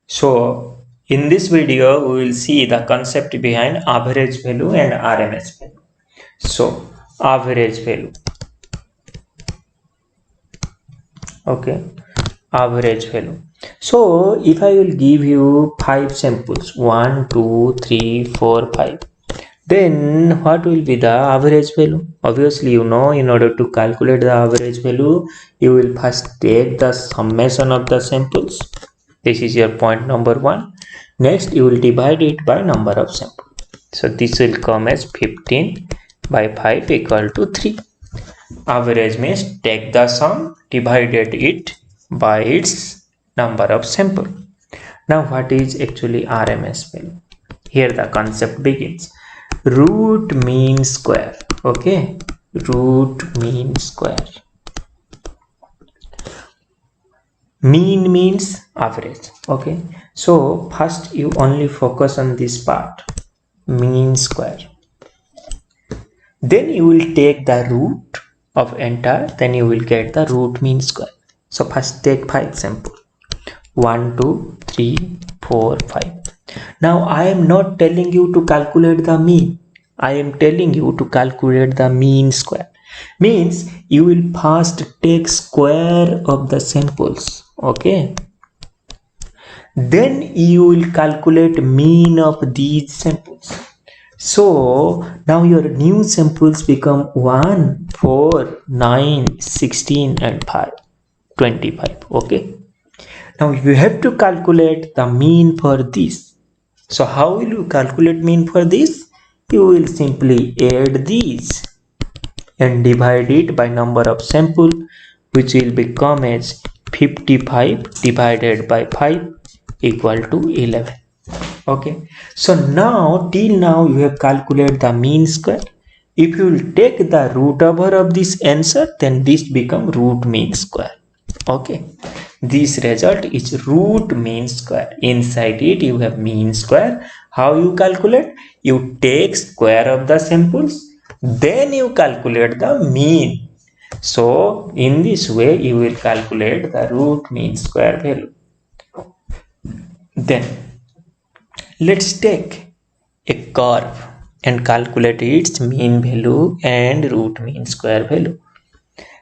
So in this video, we will see the concept behind average value and RMS value. So average value, okay, average value. So if I will give you 5 samples, 1, 2, 3, 4, 5, then what will be the average value? Obviously, you know, in order to calculate the average value, you will first take the summation of the samples. This is your point number 1. Next, you will divide it by number of samples. So this will come as 15 by 5 equal to 3. Average means take the sum, divided it by its number of sample. Now what is actually RMS value? Here the concept begins. Root mean square. Okay, root mean square. Mean means average. Okay, so first you only focus on this part, mean square. Then you will take the root of entire, then you will get the root mean square. So first take 5 sample, 1, 2, 3, 4, 5. Now I am not telling you to calculate the mean. I am telling you to calculate the mean square. Means you will first take square of the samples. Okay. Then you will calculate mean of these samples. So now your new samples become 1, 4, 9, 16 and 5, 25. Okay. Now you have to calculate the mean for this. So how will you calculate mean for this? You will simply add these and divide it by number of sample, which will become as 55 divided by 5 equal to 11. Okay, so now till now you have calculated the mean square. If you will take the root over of this answer, then this become root mean square. Okay, this result is root mean square. Inside it you have mean square. How you calculate? You take square of the samples, then you calculate the mean. So in this way you will calculate the root mean square value. Then let's take a curve and calculate its mean value and root mean square value.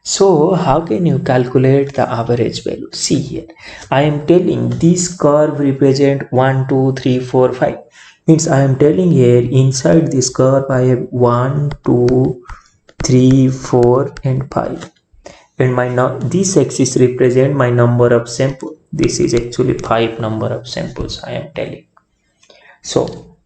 So how can you calculate the average value? See here, I am telling this curve represent 1, 2, 3, 4, 5. Means I am telling here inside this curve I have 1, 2, 3, 4 and 5. And this axis represent my number of samples. This is actually 5 number of samples I am telling. So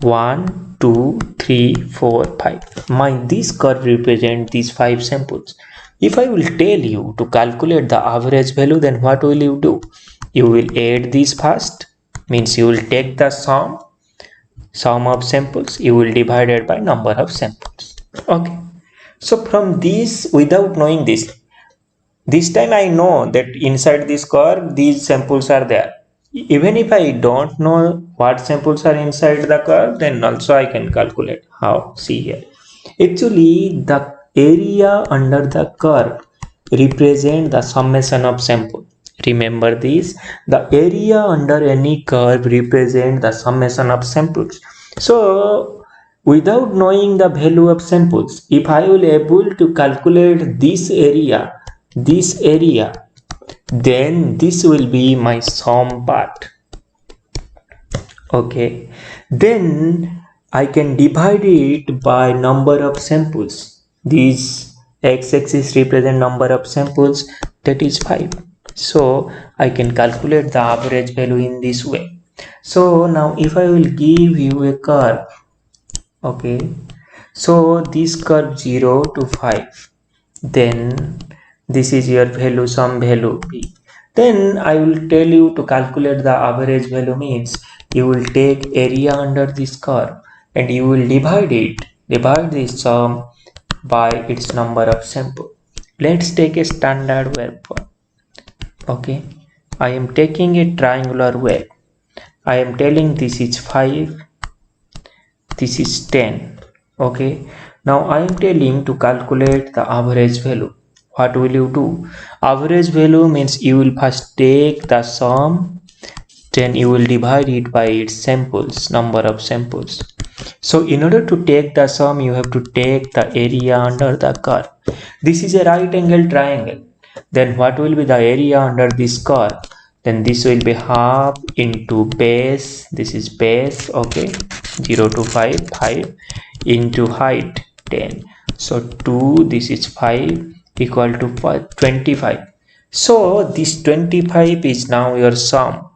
1, 2, 3, 4, 5. This curve represent these 5 samples. If I will tell you to calculate the average value, then what will you do? You will add this first, means you will take the sum of samples, you will divide it by number of samples. Okay, so from this, without knowing this time I know that inside this curve these samples are there. Even if I don't know what samples are inside the curve, then also I can calculate. How? See here. Actually, the area under the curve represent the summation of sample. Remember this, the area under any curve represent the summation of samples. So without knowing the value of samples, if I will able to calculate this area, then this will be my sum part. Okay, then I can divide it by number of samples. These x-axis represent number of samples, that is 5. So I can calculate the average value in this way. So now if I will give you a curve, okay, so this curve 0 to 5, then this is your value, some value b. Then I will tell you to calculate the average value, means you will take area under this curve and you will divide this sum by its number of sample. Let's take a standard waveform. Okay, I am taking a triangular wave. I am telling this is 5, this is 10. Okay, now I am telling to calculate the average value. What will you do? Average value means you will first take the sum then you will divide it by its samples, number of samples. So in order to take the sum, you have to take the area under the curve. This is a right angle triangle. Then what will be the area under this curve? Then this will be half into base. This is base, okay, 0 to 5, 5 into height 10. So 2, this is 5 equal to 25. So this 25 is now your sum.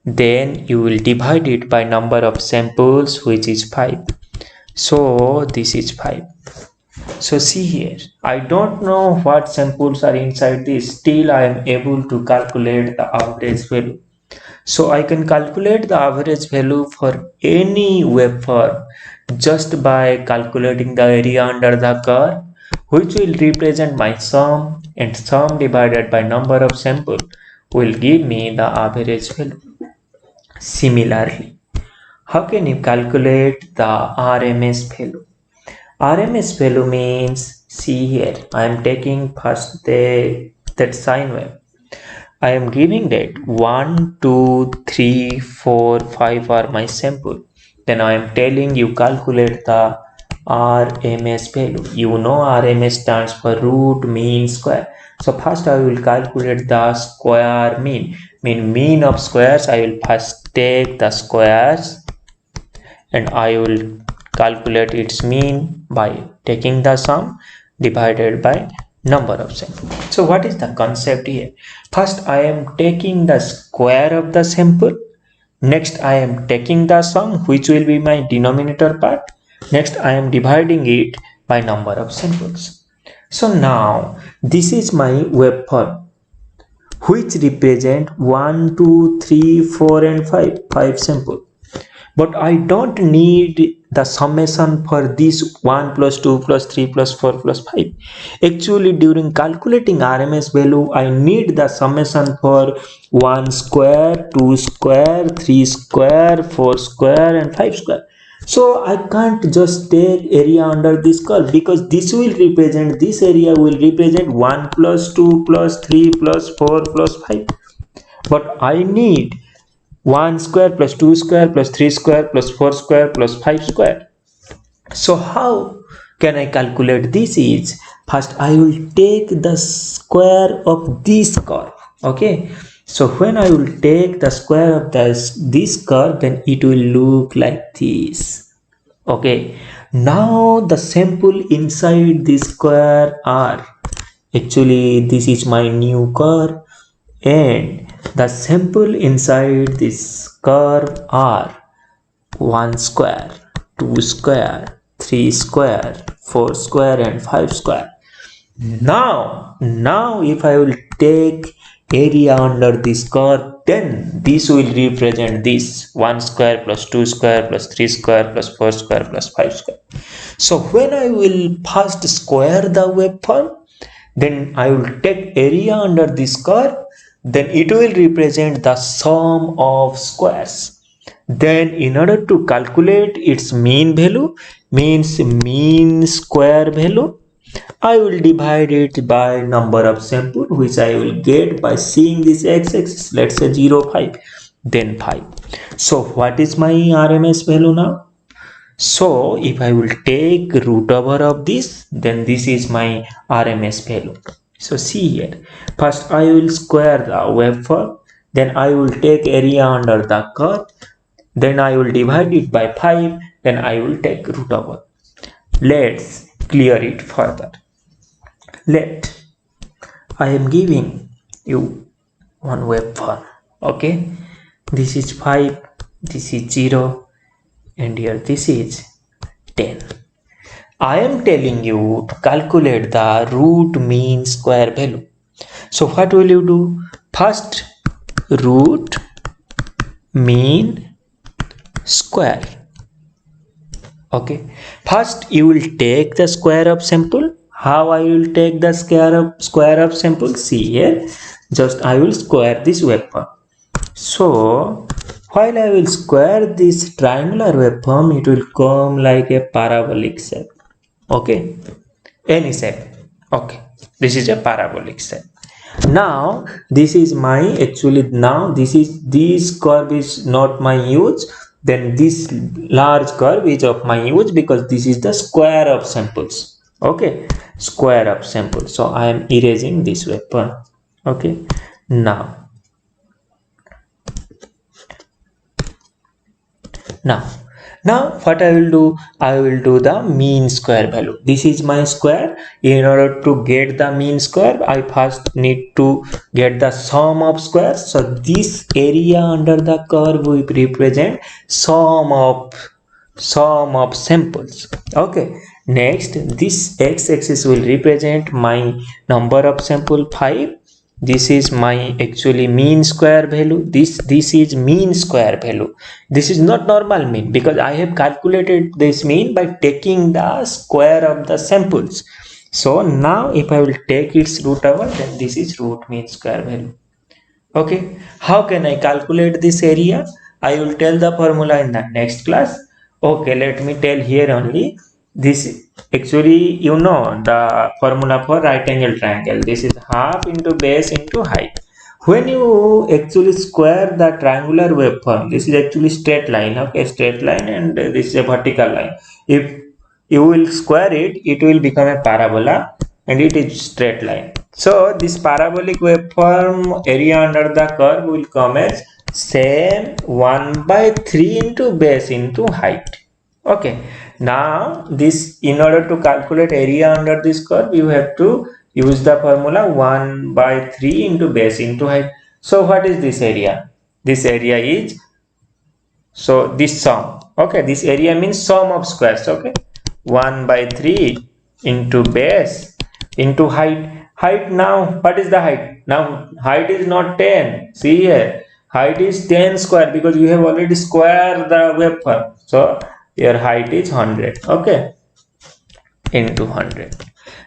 Then you will divide it by number of samples, which is 5. So this is 5. So see here, I don't know what samples are inside this, still I am able to calculate the average value. So I can calculate the average value for any waveform just by calculating the area under the curve, which will represent my sum, and sum divided by number of sample will give me the average value. Similarly, how can you calculate the RMS value? RMS value means, see here, I am taking first that sine wave. I am giving that 1, 2, 3, 4, 5 are my sample. Then I am telling you calculate the RMS value. You know RMS stands for root mean square. So first I will calculate the square mean. Mean of squares, I will first take the squares and I will calculate its mean by taking the sum divided by number of samples. So what is the concept here? First I am taking the square of the sample. Next I am taking the sum, which will be my denominator part. Next I am dividing it by number of samples. So now this is my waveform, which represent 1, 2, 3, 4 and 5 sample. But I don't need the summation for this 1 plus 2 plus 3 plus 4 plus 5. Actually, during calculating RMS value, I need the summation for 1 square, 2 square, 3 square, 4 square and 5 square. So I can't just take area under this curve, because this will represent, this area will represent 1 plus 2 plus 3 plus 4 plus 5. But I need 1 square plus 2 square plus 3 square plus 4 square plus 5 square. So how can I calculate this? Is first I will take the square of this curve. Okay, so when I will take the square of this curve, then it will look like this. Okay, now the sample inside this square are, actually this is my new curve, and the sample inside this curve are 1 square, 2 square, 3 square, 4 square and 5 square. Now if I will take area under this curve, then this will represent this 1 square plus 2 square plus 3 square plus 4 square plus 5 square. So when I will first square the waveform, then I will take area under this curve, then it will represent the sum of squares. Then in order to calculate its mean value, means mean square value, I will divide it by number of sample, which I will get by seeing this x-axis, let's say 0, 5, then 5. So what is my RMS value now? So if I will take root over of this, then this is my RMS value. So see here, first I will square the waveform, then I will take area under the curve, then I will divide it by 5, then I will take root over. Let's clear it further. I am giving you one waveform. Okay, this is 5, this is 0, and here this is 10. I am telling you to calculate the root mean square value. So what will you do? First, root mean square. Okay, first you will take the square of sample. How I will take the square of sample? See here, just I will square this waveform. So while I will square this triangular waveform, it will come like a parabolic shape. Okay, any shape. Okay, this is a parabolic shape. Now this is my actually now this curve is not my use, then this large curve is of my use because this is the square of samples. Okay, square of samples. So I am erasing this weapon. Okay, now now now what I will do, I will do the mean square value. This is my square. In order to get the mean square, I first need to get the sum of squares. So this area under the curve will represent sum of samples. Okay, next this x-axis will represent my number of sample 5. This is my actually mean square value. This is mean square value. This is not normal mean because I have calculated this mean by taking the square of the samples. So now if I will take its root over, then this is root mean square value. Okay, how can I calculate this area? I will tell the formula in the next class. Okay, let me tell here only. This actually, you know, the formula for right angle triangle. This is half into base into height. When you actually square the triangular waveform, this is actually straight line. Okay, straight line, and this is a vertical line. If you will square it, it will become a parabola, and it is straight line. So this parabolic waveform area under the curve will come as same 1 by 3 into base into height. Okay, now this, in order to calculate area under this curve, you have to use the formula 1 by 3 into base into height. So what is this area? This area is, so this sum. Okay, this area means sum of squares. Okay, 1 by 3 into base into height. Height, now what is the height? Now height is not 10. See here, height is 10 square because you have already squared the waveform. So your height is 100. Okay, into 100.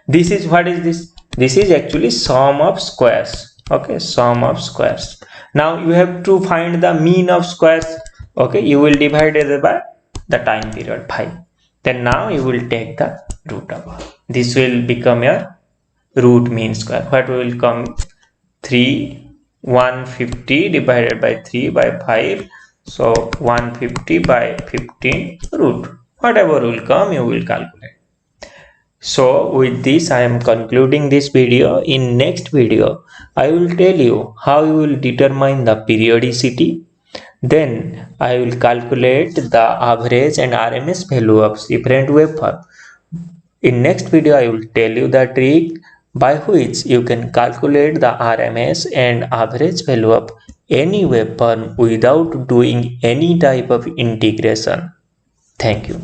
This is, what is this? This is actually sum of squares. Okay, sum of squares. Now you have to find the mean of squares. Okay, you will divide it by the time period 5. Then now you will take the root over. This will become your root mean square. What will come? 150 divided by 3 by 5. So 150 by 15 root. Whatever will come, you will calculate. So with this, I am concluding this video. In next video, I will tell you how you will determine the periodicity. Then I will calculate the average and RMS value of different waveform. In next video, I will tell you the trick by which you can calculate the RMS and average value of any waveform without doing any type of integration. Thank you.